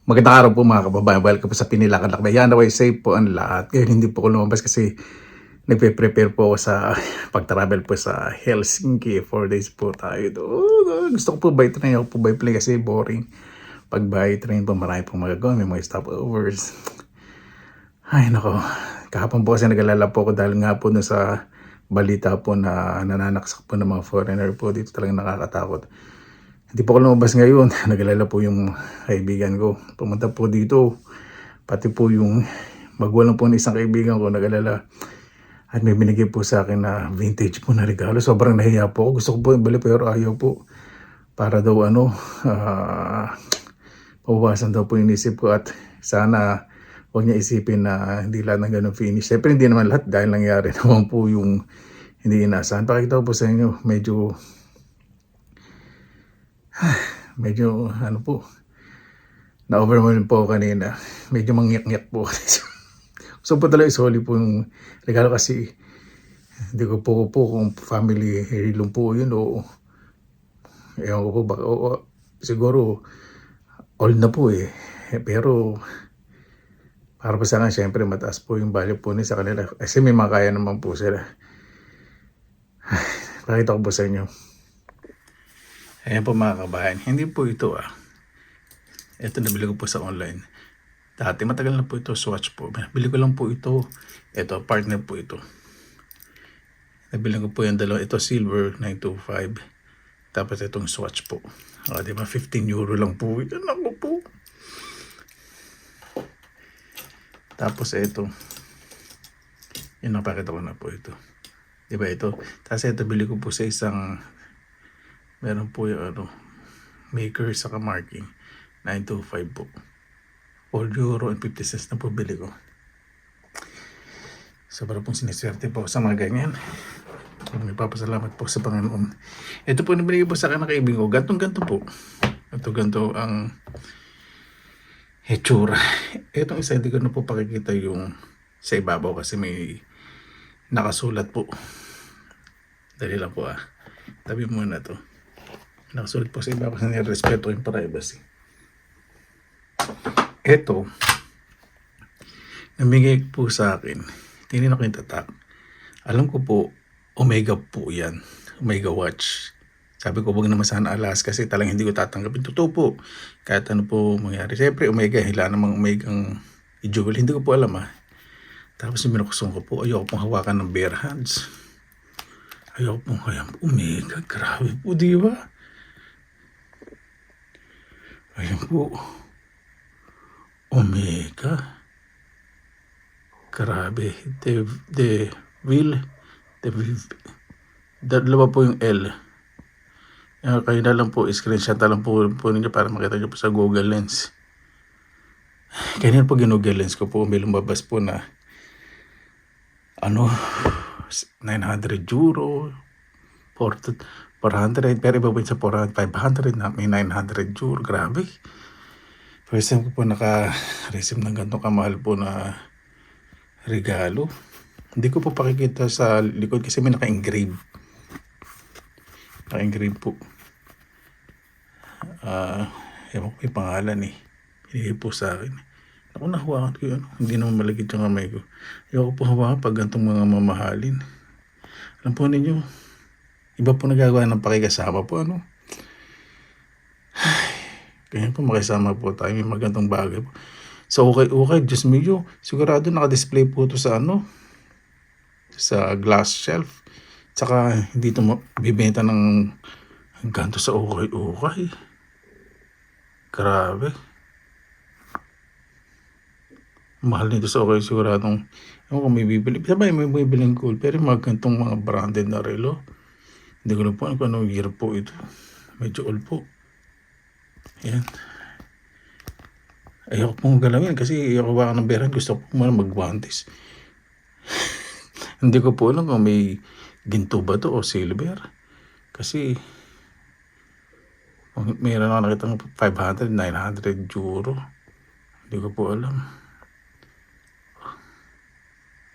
Magandang araw po mga kababayan. Welcome po sa Pinilakan Lakbay. Yan, naway safe po ang lahat. Ngayon hindi po ako lumabas kasi nagpe-prepare po ako sa pag-travel po sa Helsinki. 4 days po tayo doon. Gusto ko po by train. Ako po by plane kasi boring. Pag by train po marami pong magagawa. May mga stopovers. Ay nako. Kahapon po kasi nag-alala po ako dahil nga po sa balita po na nananaksak po ng mga foreigner po. Dito talagang nakakatakot. Hindi po ako lumabas ngayon. Nag-alala po yung kaibigan ko. Pumunta po dito. Pati po yung magulang po ng isang kaibigan ko nag-alala. At may binigay po sa akin na vintage po na regalo. Sobrang nahiya po ako. Gusto ko po ibalik pero ayaw po. Para daw pabawasan daw po yung isip ko. At sana huwag niya isipin na hindi lahat ng ganun finish. Siyempre hindi naman lahat dahil nangyari naman po yung hindi inaasahan. Pakita ko po sa inyo. Medyo ano po, na-overwhelm po kanina. Medyo mangyak-ngyak po. So po talaga isoli po yung regalo kasi hindi ko po kung family heirloom po yun o ewan ko po baka siguro old na po eh. Pero para po sa akin syempre mataas po yung value po niya sa kanila kasi may makaya naman po sila. Pakita ko po sa inyo. Ayan po mga kabayan, hindi po ito ito nabili ko po sa online. Dati matagal na po ito, Swatch po. Nabili ko lang po ito. Ito, partner po ito. Nabili ko po yung dalawa. Ito silver 925. Tapos itong Swatch po. Diba 15 euro lang po. Yan ako po. Tapos ito. Yung napakita ko na po ito. Diba ito? Tapos ito bili ko po sa isang meron po yung maker saka marking 925 po. 4 euro and 50 cents na po bili ko. Sobrang pong siniswerte po sa mga ganyan. Nagpapasalamat po sa Panginoon. Ito po nabili po sa akin ng kaibigan ko. Gantong-ganto po. Ganto ang hetsura. Itong isa hindi ko na po pakikita yung sa ibabaw kasi may nakasulat po. Dali lang po Tabi muna to. Nakasulat po sa iba kasi nirespeto yung privacy. Ito, namigay po sa akin. Tinignan ko yung tatak. Alam ko po, Omega po yan. Omega watch. Sabi ko, huwag naman sana alas kasi talagang hindi ko tatanggapin. Totoo po. Kahit ano po mangyari. Siyempre, Omega, hila namang Omegang i-jewel. Hindi ko po alam Tapos minukusong ko po, ayoko pong hawakan ng bare hands. Ayoko pong Omega. Grabe po, di ba? Ayan po. Omega. Grabe. Dalawa po yung L. Kayo na lang po, screenshot na lang po ninyo para makita nyo po sa Google Lens. Kaya po Google Lens ko po, may lumabas po na 900 euro, 400, pero iba po sa 400, 500 na may 900 euro. Grabe. First time ko po naka-receive ng ganitong kamahal po na regalo. Hindi ko po pakikita sa likod kasi may naka-engrave. Naka-engrave po. Ewan ko yung pangalan Pinigay po sa akin. Ako nahawakan ko yun. Hindi naman malagit yung kamay ko. Ayoko po hawakan pag ganitong mga mamahalin. Alam po ninyo, iba po nagagawa ng pakikasama po Kaya po makisama po tayo. May magandang bagay po. So okay, Diyos mio. Sigurado naka-display po ito sa sa glass shelf. Tsaka hindi ito bibenta ng ganito sa okay. Grabe. Mahal nito sa okay. Siguradong kung may bibili. Sabay may bibiling cool. Pero magandang mga branded na relo. Hindi ko na po kung anong year po ito. Medyo old po. Yan. Ayoko pong galawin kasi ayoko baka ng beran. Gusto ko muna magwantis. Hindi ko po alam kung may ginto ba to o silver. Kasi mayroon ako nakita ng 500, 900 euro. Hindi ko po alam.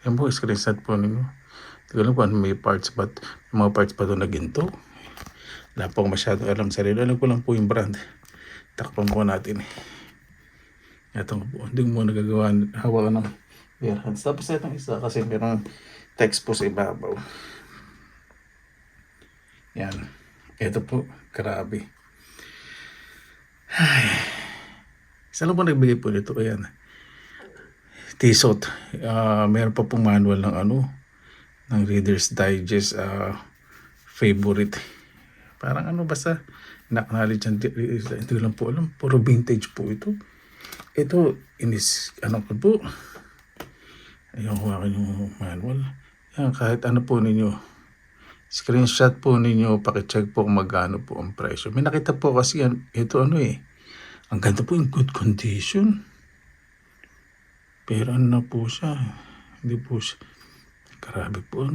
Yan po, screenshot po ninyo. Hindi ko alam kung may mga parts pa doon na ginto. Wala po akong masyadong alam sa relo. Alam ko lang po yung brand. Takpan po natin Ito po, hindi mo nagagawa hawakan ng bare hands. Tapos itong isa kasi merong text po sa ibabaw. Yan. Ito po, grabe. Isa lang po nagbigay po nito. Ayan. T-Sot. Meron pa pong manual ng ng Reader's Digest favorite. Parang basta na-acknowledge hindi ko lang po alam. Puro vintage po ito. Ito, ko po. Ayaw hawakan yung manual. Yan, kahit po ninyo. Screenshot po ninyo, pakicheck po kung magkano po ang presyo. May nakita po kasi yan, ito ang ganda po, in good condition. Pero na po siya, hindi po siya, grabe po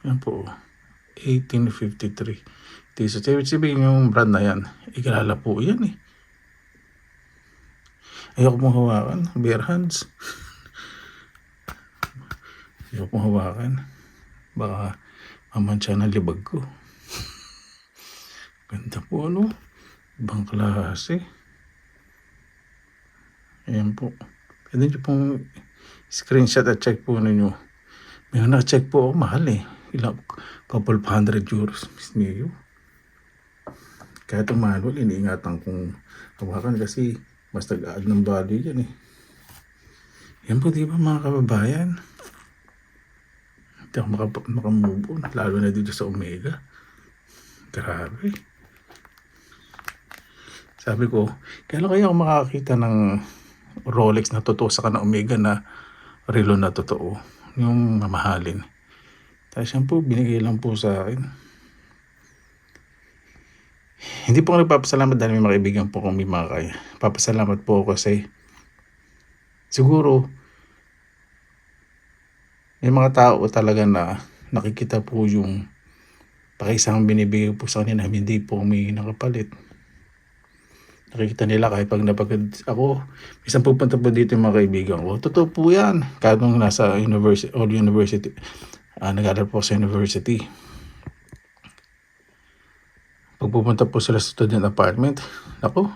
yan po, 1853. T-Sot, sabihin yung brand na yan, ikilala po yan Ayoko mong hawakan, bare hands. Ayoko mong hawakan. Baka mamansya ng libag ko. Ganda po ibang klase. Ayan po. Pwede nyo pong screenshot at check po ninyo. May na-check po mahal Ilang couple pa €100. Misniyo. Kaya itong manual, iniingatan kong hawakan kasi mas nag-add ng value yan Yan po, di ba mga kababayan? Hindi ako makamove on, lalo na dito sa Omega. Grabe. Sabi ko, kailan kaya ako makakita ng Rolex na totoo sa kanang Omega na relo na totoo, yung mamahalin. Tapos yan po, binigay lang po sa akin. Hindi po ako nagpapasalamat dahil may mga kaibigan po kung may mga kaya. Papasalamat po ako kasi siguro may mga tao talaga na nakikita po yung pakisamang binibigay po sa kanila, hindi po may nakapalit. Nakikita nila kahit pag napagod ako, isang pupunta po dito yung mga kaibigan ko. Totoo po yan. Kahit nung nasa university, nag-aaral po sa university. Pag pupunta po sila sa student apartment, ako,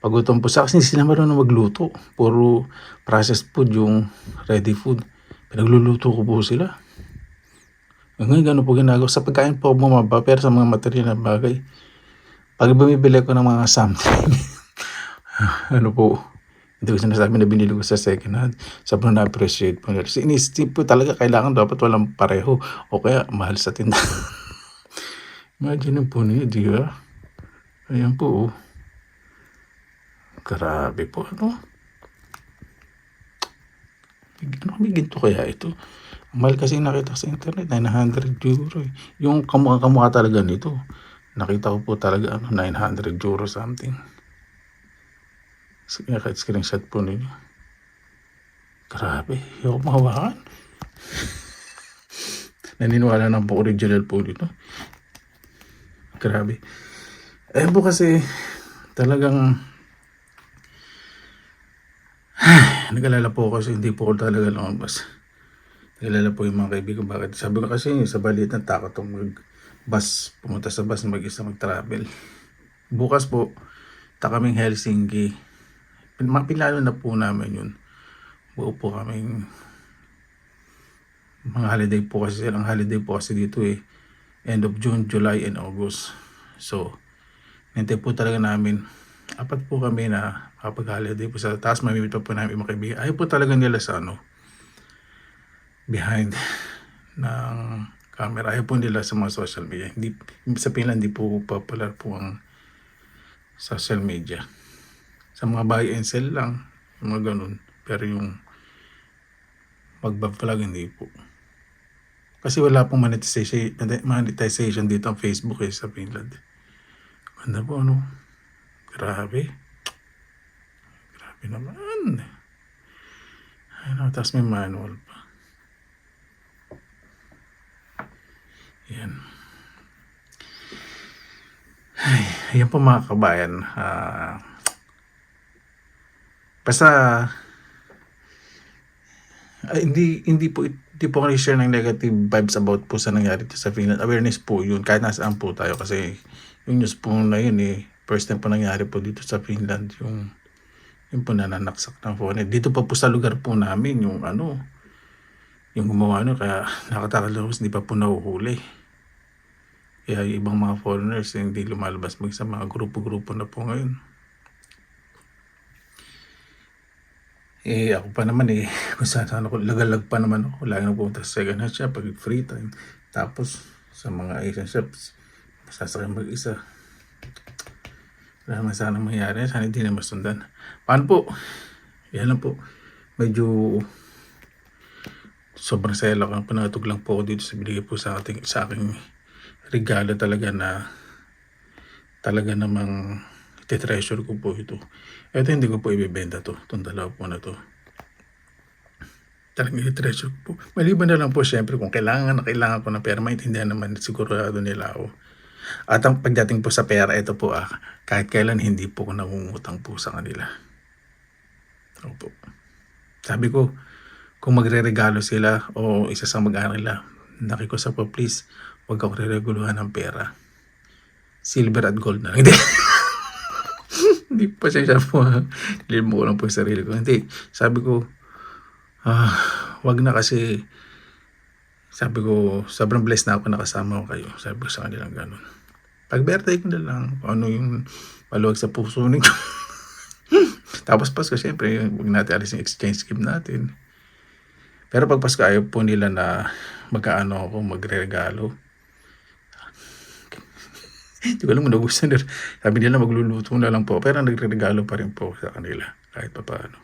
pagutom po sa akin, hindi sila marunong magluto. Puro processed food yung ready food. Pinagluluto ko po sila. Ngayon, gano'n po ginagawa. Sa pagkain po bumaba, pero sa mga material na bagay, pag bumibili ko ng mga something, hindi ko sinasabi na binili ko sa second hand. Sobrang na-appreciate po nila. Inisip po talaga, kailangan dapat walang pareho o kaya mahal sa tindahan. Imagine po niyo, di ba? Ayan po. Grabe po, may ginto kaya ito? Mahal kasi nakita sa internet, €900. Yung kamukha talaga nito. Nakita ko po talaga €900 something. Sige, kahit screenshot po ninyo. Grabe, yung mahawakan. Naniniwala na po original po dito. Grabe. Ayun po kasi talagang nag-alala po kasi hindi po ko talaga lumabas. Nag-alala po yung mga kaibigan. Bakit? Sabi ko kasi sa balitan takot akong mag-bus, pumunta sa bus na mag-isa mag-travel. Bukas po, kaming Helsinki. Pinalo na po namin yun. Buo po kaming mga holiday po kasi silang holiday po kasi dito end of June, July, and August. So, nintay po talaga namin. 4 po kami na kapag-holiday po sa taas. Mamimit po namin mga kaibigan. Ayaw po talaga nila sa behind ng camera. Ayaw po nila sa mga social media. Hindi, sa Finland, hindi po popular po ang social media. Sa mga buy and sell lang, yung mga ganun. Pero yung mag-vlog, hindi po. Kasi wala pong monetization dito ang Facebook sa Finland. Ganda po, Grabe. Grabe naman. Tapos may manual pa. Yan. Ayan po mga kabayan. Basta hindi po ako share ng negative vibes about po sa nangyari sa Finland. Awareness po yun kahit nasaan po tayo kasi yung news po na yun first time po nangyari po dito sa Finland yung Yung po nananaksak ng phone. Dito pa po sa lugar po namin yung yung gumawa kaya nakatakot hindi pa po nahuhuli. Kaya yung ibang mga foreigners hindi lumalabas sa mga grupo-grupo na po ngayon. Ako pa naman kung saan ako, lagalag pa naman ako. Lagi na pumunta sa second hand shop pag free time. Tapos sa mga Asian shops, sasakay mag-isa. Wala naman sana mangyari. Sana hindi na masundan. Paano po? Yan lang po. Medyo sobrang saya lang. Panatog lang po ako dito sa binigay po sa aking regalo talaga na talaga namang treasure ko po ito. Ito hindi ko po ibibenta to. Itong dalawa po na to. Talagang i-treasure ko po. Maliban na lang po syempre kung kailangan ko na pera, maintindihan naman sigurado nila ako. At ang pagdating po sa pera, ito po kahit kailan hindi po ko nangungutang po sa kanila. Opo. Sabi ko, kung magre-regalo sila o isa sa mag-anak nila, nakikusa po please, huwag ako re-reguluhan ng pera. Silver at gold na lang. Hindi pasensya po. Nilimo ko lang po yung sarili ko. Hindi. Sabi ko, wag na kasi sabi ko, sobrang blessed na ako nakasama ko kayo. Sabi ko sa kanilang ganun. Pag birthday ko na lang, ano yung maluwag sa puso nito. Tapos Pasko, syempre, huwag natin alis yung exchange gift natin. Pero pag Pasko, ayaw po nila na magkaano ako, magre-regalo. Hindi ko alam kung nagustuhan nila. Sabi nila magluluto na lang po. Pero nagre-regalo pa rin po sa kanila. Kahit pa paano.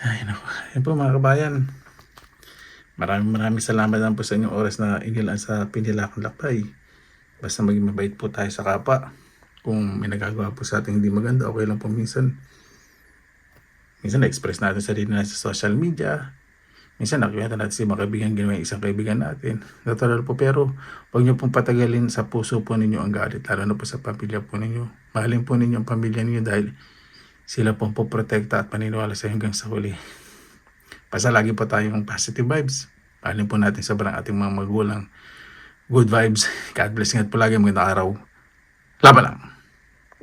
Ay naku. Yan po mga kabayan. Maraming salamat lang po sa inyong oras na inilaan sa Pinilakang Lakbay. Basta maging mabait po tayo sa kapwa. Kung may nagagawa po sa ating hindi maganda, okay lang po minsan. Minsan na-express natin sarili natin sa social media. Minsan nakikita natin si mga kaibigan ginawa yung isang kaibigan natin. Natural po, pero huwag niyo pong patagalin sa puso po ninyo ang galit. Lalo na po sa pamilya po ninyo. Mahalin po ninyo ang pamilya ninyo dahil sila pong poprotekta at paniniwala sa hanggang sa huli. Basta lagi po tayong positive vibes. Mahalin po natin sobrang ating mga magulang. Good vibes. God bless. Ingat po lagi. Magandang araw. Laban lang.